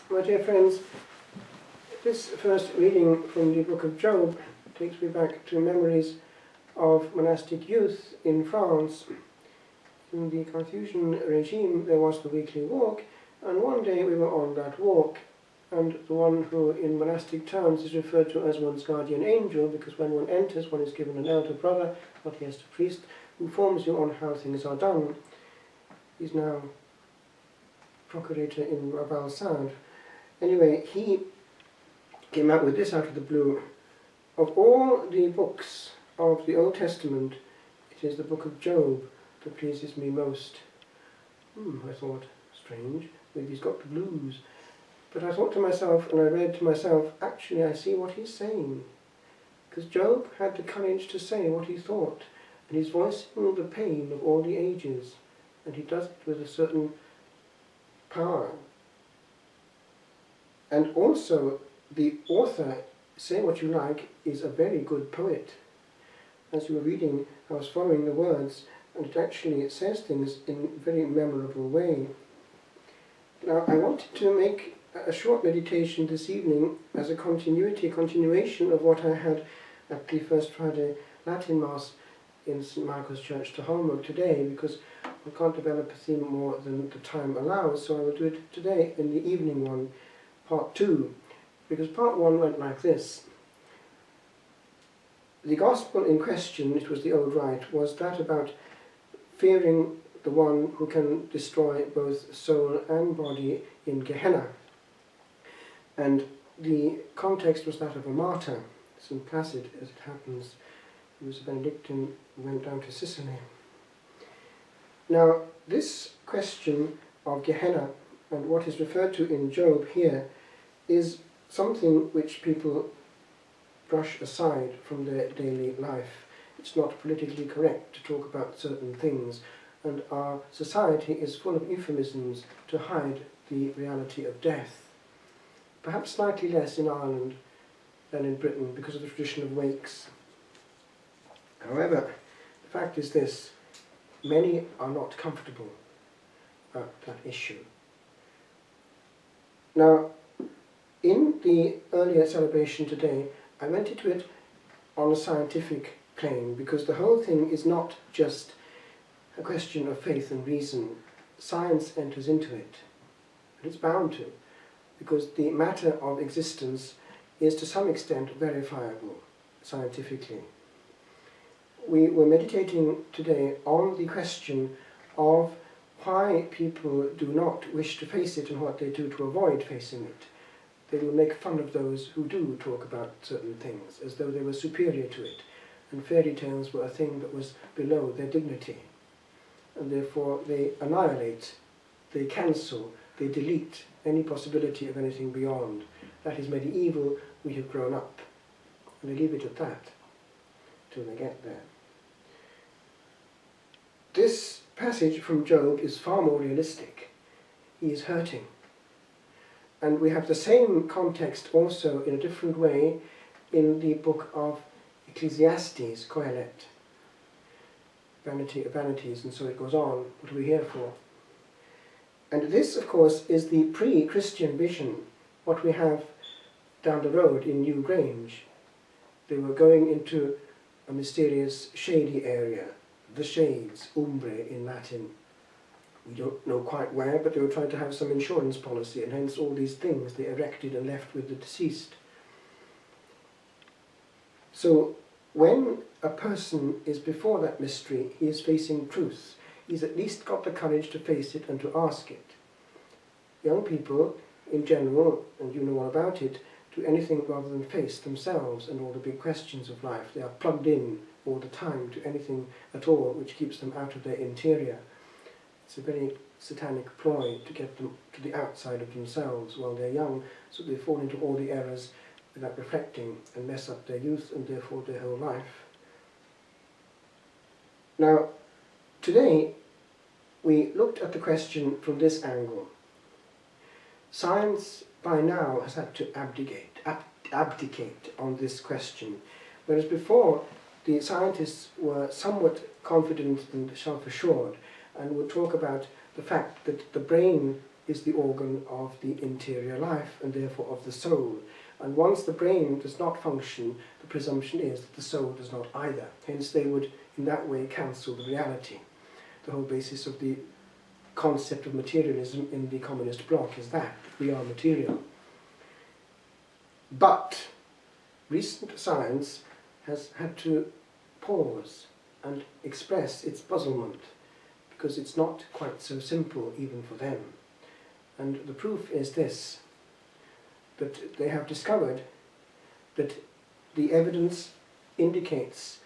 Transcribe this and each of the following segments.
My dear friends, this first reading from the book of Job takes me back to memories of monastic youth in France. In the Carthusian regime there was the weekly walk, and one day we were on that walk, and the one who in monastic terms is referred to as one's guardian angel, because when one enters one is given an elder brother, not yes, a priest, who informs you on how things are done. He's now procurator in Valsade. Anyway, he came out with this out of the blue. Of all the books of the Old Testament, it is the book of Job that pleases me most. I thought, strange, maybe he's got the blues. But I thought to myself, and I read to myself, actually I see what he's saying. Because Job had the courage to say what he thought, and he's voicing the pain of all the ages, and he does it with a certain power. And also, the author, say what you like, is a very good poet. As you were reading, I was following the words, and it says things in a very memorable way. Now, I wanted to make a short meditation this evening as a continuation of what I had at the First Friday Latin Mass in St. Michael's Church to Holmwood today, because I can't develop a theme more than the time allows, so I will do it today in the evening one, part 2, because part 1 went like this. The gospel in question, it was the old rite, was that about fearing the one who can destroy both soul and body in Gehenna. And the context was that of a martyr, St. Placid, as it happens. He was a Benedictine who went down to Sicily. Now, this question of Gehenna and what is referred to in Job here is something which people brush aside from their daily life. It's not politically correct to talk about certain things, and our society is full of euphemisms to hide the reality of death. Perhaps slightly less in Ireland than in Britain because of the tradition of wakes. However, the fact is this: many are not comfortable about that issue. Now, in the earlier celebration today, I went into it on a scientific plane, because the whole thing is not just a question of faith and reason. Science enters into it, and it's bound to, because the matter of existence is to some extent verifiable scientifically. We were meditating today on the question of why people do not wish to face it and what they do to avoid facing it. They will make fun of those who do talk about certain things, as though they were superior to it, and fairy tales were a thing that was below their dignity. And therefore they annihilate, they cancel, they delete any possibility of anything beyond. That is medieval, we have grown up. And they leave it at that, till they get there. This passage from Job is far more realistic. He is hurting. And we have the same context also in a different way in the book of Ecclesiastes, Qoheleth. Vanity of vanities, and so it goes on. What are we here for? And this, of course, is the pre-Christian vision, what we have down the road in New Grange. They were going into a mysterious shady area, the shades, umbre in Latin. We don't know quite where, but they were trying to have some insurance policy, and hence all these things they erected and left with the deceased. So when a person is before that mystery, he is facing truth. He's at least got the courage to face it and to ask it. Young people, in general, and you know all about it, do anything rather than face themselves and all the big questions of life. They are plugged in all the time to anything at all which keeps them out of their interior. It's a very satanic ploy to get them to the outside of themselves while they're young, so they fall into all the errors without reflecting and mess up their youth and therefore their whole life. Now, today we looked at the question from this angle. Science by now has had to abdicate on this question, whereas before the scientists were somewhat confident and self-assured and would talk about the fact that the brain is the organ of the interior life and therefore of the soul. And once the brain does not function, the presumption is that the soul does not either. Hence they would in that way cancel the reality. The whole basis of the concept of materialism in the communist bloc is that we are material. But recent science has had to pause and express its puzzlement, because it's not quite so simple even for them. And the proof is this, that they have discovered that the evidence indicates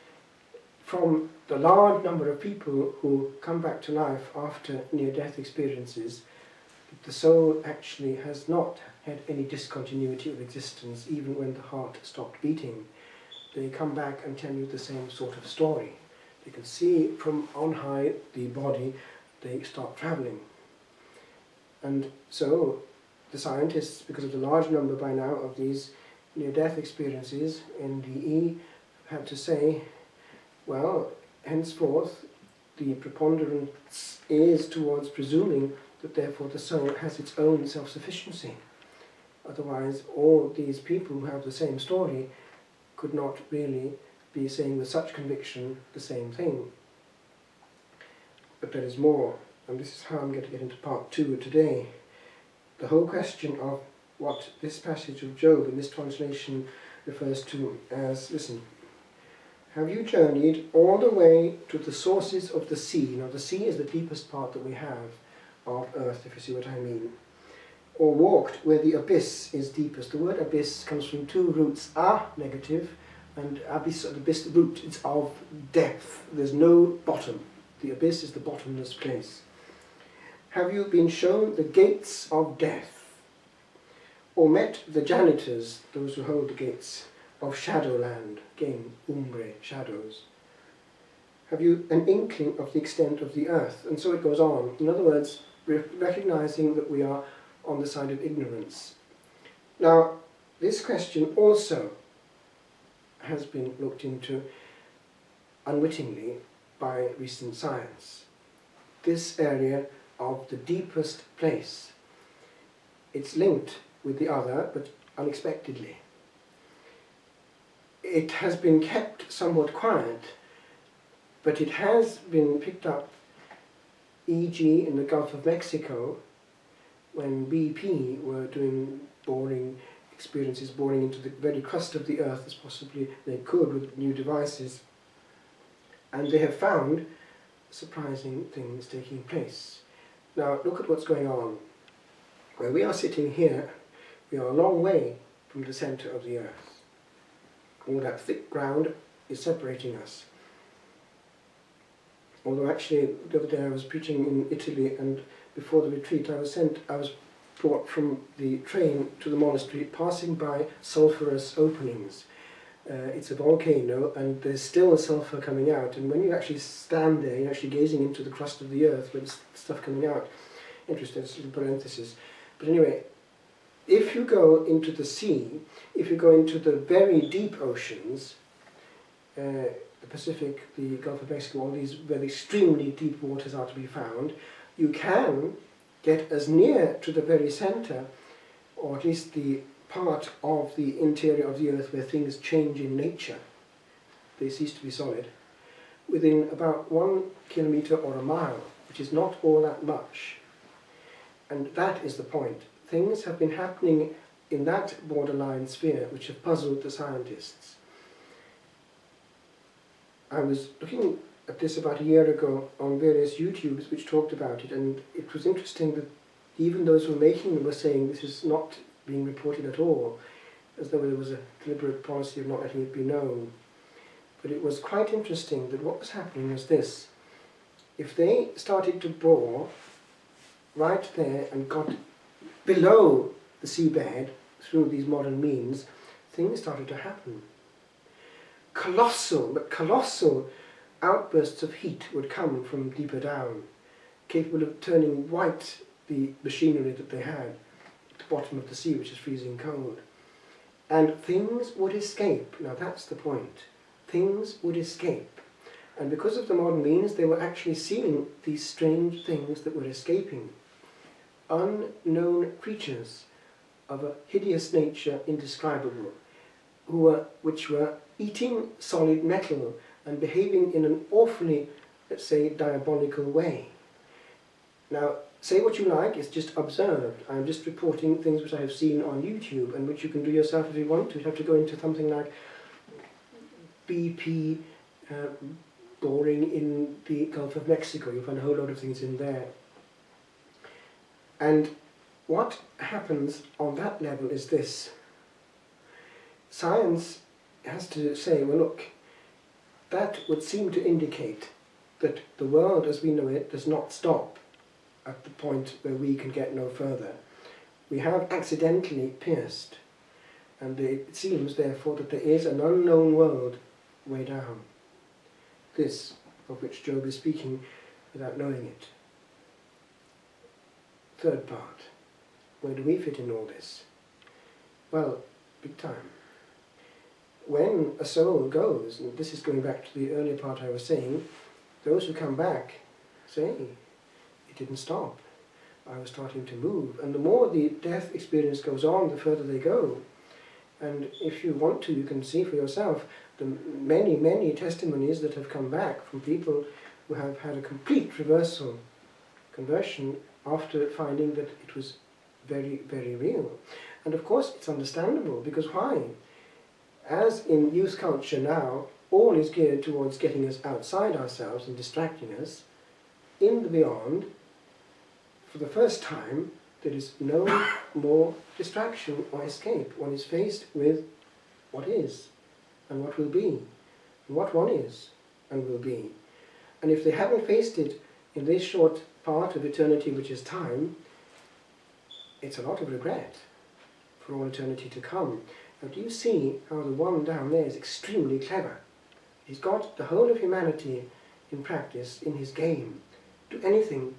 from the large number of people who come back to life after near-death experiences that the soul actually has not had any discontinuity of existence even when the heart stopped beating. They come back and tell you the same sort of story. They can see from on high the body, they start travelling. And so the scientists, because of the large number by now of these near-death experiences, NDE, had to say, well, henceforth the preponderance is towards presuming that therefore the soul has its own self-sufficiency. Otherwise all these people who have the same story could not really be saying with such conviction the same thing. But there is more, and this is how I'm going to get into part 2 today. The whole question of what this passage of Job in this translation refers to as, listen, have you journeyed all the way to the sources of the sea? Now the sea is the deepest part that we have of earth, if you see what I mean. Or walked where the abyss is deepest. The word abyss comes from two roots, negative, and abyss, the abyss root, it's of depth. There's no bottom. The abyss is the bottomless place. Have you been shown the gates of death? Or met the janitors, those who hold the gates, of Shadowland, again, umbre, shadows? Have you an inkling of the extent of the earth? And so it goes on. In other words, recognizing that we are on the side of ignorance. Now, this question also has been looked into unwittingly by recent science. This area of the deepest place. It's linked with the other, but unexpectedly. It has been kept somewhat quiet, but it has been picked up, e.g. in the Gulf of Mexico, when BP were doing boring experiences, boring into the very crust of the earth as possibly they could with new devices. And they have found surprising things taking place. Now look at what's going on. Where we are sitting here, we are a long way from the centre of the earth. All that thick ground is separating us. Although actually the other day I was preaching in Italy, and before the retreat I was brought from the train to the monastery passing by sulphurous openings. It's a volcano and there's still sulphur coming out, and when you actually stand there, you're actually gazing into the crust of the earth with stuff coming out. Interesting, it's a little parenthesis. But anyway, if you go into the sea, if you go into the very deep oceans, the Pacific, the Gulf of Mexico, all these very extremely deep waters are to be found, you can get as near to the very centre, or at least the part of the interior of the earth where things change in nature, they cease to be solid, within about 1 kilometre or a mile, which is not all that much. And that is the point. Things have been happening in that borderline sphere which have puzzled the scientists. I was looking at this about a year ago on various YouTubes which talked about it, and it was interesting that even those who were making them were saying this is not being reported at all, as though there was a deliberate policy of not letting it be known. But it was quite interesting that what was happening was this. If they started to bore right there and got below the seabed through these modern means, things started to happen. Colossal outbursts of heat would come from deeper down, capable of turning white the machinery that they had at the bottom of the sea, which is freezing cold. And things would escape. Now that's the point. Things would escape. And because of the modern means, they were actually seeing these strange things that were escaping. unknown creatures of a hideous nature indescribable, which were eating solid metal and behaving in an awfully, let's say, diabolical way. Now, say what you like, it's just observed. I'm just reporting things which I have seen on YouTube and which you can do yourself if you want to. You have to go into something like BP boring in the Gulf of Mexico. You'll find a whole lot of things in there. And what happens on that level is this. Science has to say, well look, that would seem to indicate that the world as we know it does not stop at the point where we can get no further. We have accidentally pierced, and it seems therefore that there is an unknown world way down. This of which Job is speaking without knowing it. Third part. Where do we fit in all this? Well, big time. When a soul goes, and this is going back to the earlier part I was saying, those who come back say, it didn't stop. I was starting to move. And the more the death experience goes on, the further they go. And if you want to, you can see for yourself the many, many testimonies that have come back from people who have had a complete reversal, conversion, after finding that it was very, very real. And of course it's understandable, because why? As in youth culture now, all is geared towards getting us outside ourselves and distracting us. In the beyond, for the first time, there is no more distraction or escape. One is faced with what is and what will be, and what one is and will be. And if they haven't faced it in this short part of eternity, which is time, it's a lot of regret for all eternity to come. Now, do you see how the one down there is extremely clever? He's got the whole of humanity in practice, in his game. Do anything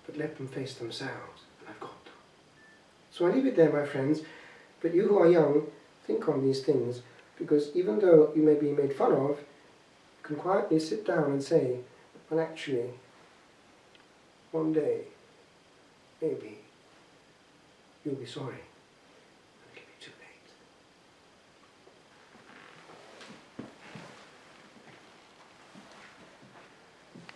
but let them face themselves, and I've got them. So I leave it there, my friends, but you who are young, think on these things, because even though you may be made fun of, you can quietly sit down and say, well actually, one day, maybe, you'll be sorry.